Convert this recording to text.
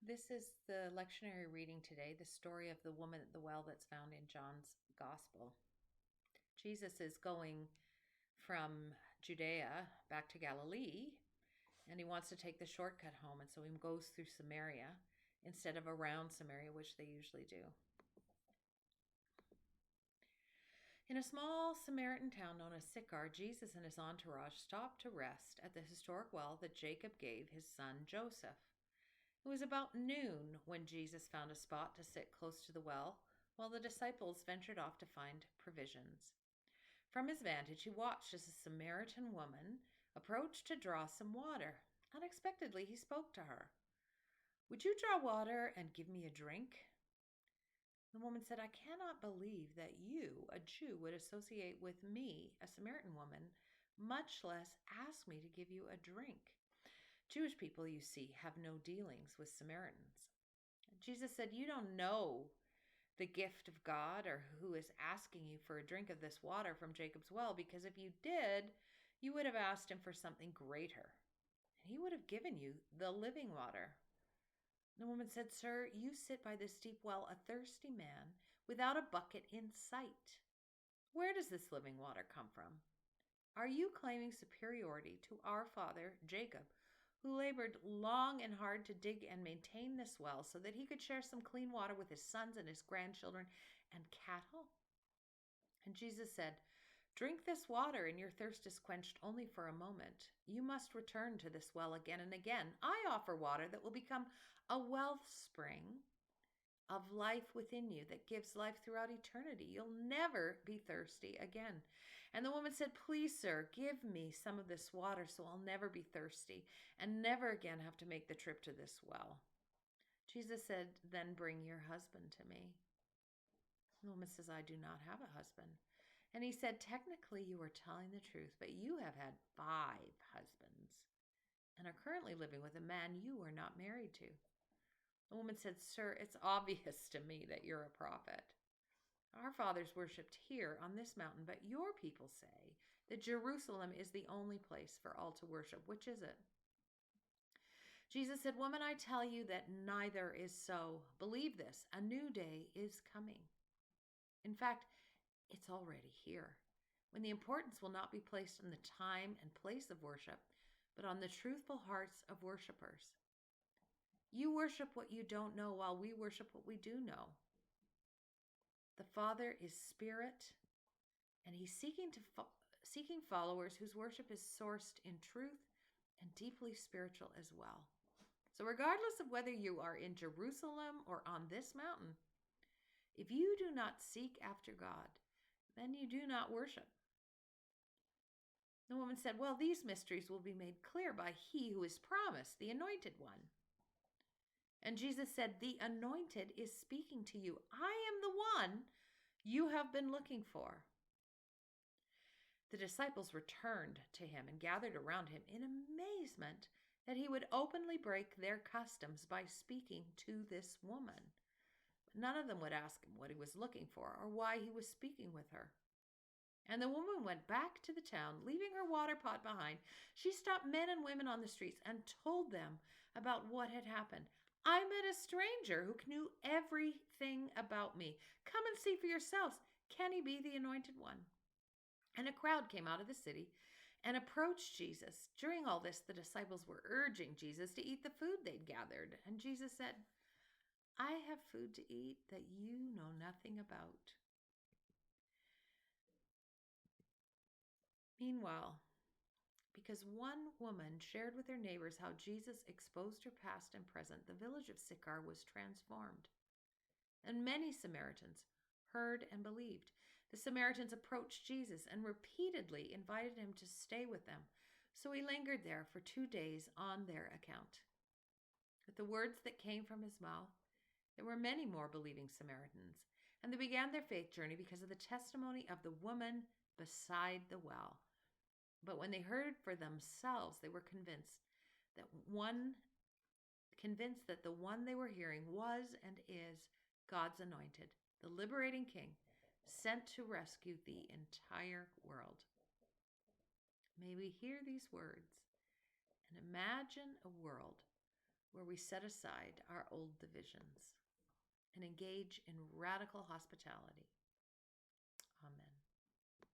This is the lectionary reading today, the story of the woman at the well that's found in John's Gospel. Jesus is going from Judea back to Galilee, and he wants to take the shortcut home, and so he goes through Samaria instead of around Samaria, which they usually do. In a small Samaritan town known as Sychar, Jesus and his entourage stopped to rest at the historic well that Jacob gave his son Joseph. It was about noon when Jesus found a spot to sit close to the well, while the disciples ventured off to find provisions. From his vantage, he watched as a Samaritan woman approached to draw some water. Unexpectedly, he spoke to her. "Would you draw water and give me a drink?" The woman said, "I cannot believe that you, a Jew, would associate with me, a Samaritan woman, much less ask me to give you a drink. Jewish people, you see, have no dealings with Samaritans." Jesus said, "You don't know the gift of God or who is asking you for a drink of this water from Jacob's well, because if you did, you would have asked him for something greater, and he would have given you the living water." The woman said, "Sir, you sit by this deep well, a thirsty man, without a bucket in sight. Where does this living water come from? Are you claiming superiority to our father, Jacob, who labored long and hard to dig and maintain this well so that he could share some clean water with his sons and his grandchildren and cattle?" And Jesus said, "Drink this water, and your thirst is quenched only for a moment. You must return to this well again and again. I offer water that will become a wellspring of life within you that gives life throughout eternity. You'll never be thirsty again." And the woman said, "Please, sir, give me some of this water so I'll never be thirsty and never again have to make the trip to this well." Jesus said, "Then bring your husband to me." The woman says, "I do not have a husband." And he said, "Technically, you are telling the truth, but you have had 5 husbands and are currently living with a man you are not married to." The woman said, "Sir, it's obvious to me that you're a prophet. Our fathers worshipped here on this mountain, but your people say that Jerusalem is the only place for all to worship. Which is it?" Jesus said, "Woman, I tell you that neither is so. Believe this, a new day is coming. In fact, it's already here, when the importance will not be placed on the time and place of worship, but on the truthful hearts of worshipers. You worship what you don't know, while we worship what we do know. The Father is spirit, and he's seeking followers whose worship is sourced in truth and deeply spiritual as well. So regardless of whether you are in Jerusalem or on this mountain, if you do not seek after God, then you do not worship." The woman said, "Well, these mysteries will be made clear by he who is promised, the Anointed One." And Jesus said, "The Anointed is speaking to you. I am the one you have been looking for." The disciples returned to him and gathered around him in amazement that he would openly break their customs by speaking to this woman. But none of them would ask him what he was looking for or why he was speaking with her. And the woman went back to the town, leaving her water pot behind. She stopped men and women on the streets and told them about what had happened. "I met a stranger who knew everything about me. Come and see for yourselves. Can he be the Anointed One?" And a crowd came out of the city and approached Jesus. During all this, the disciples were urging Jesus to eat the food they'd gathered. And Jesus said, "I have food to eat that you know nothing about." Meanwhile, because one woman shared with her neighbors how Jesus exposed her past and present, the village of Sychar was transformed. And many Samaritans heard and believed. The Samaritans approached Jesus and repeatedly invited him to stay with them. So he lingered there for 2 days on their account. With the words that came from his mouth, there were many more believing Samaritans, and they began their faith journey because of the testimony of the woman beside the well. But when they heard for themselves, they were that the one they were hearing was and is God's anointed, the liberating king, sent to rescue the entire world. May we hear these words and imagine a world where we set aside our old divisions and engage in radical hospitality. Amen.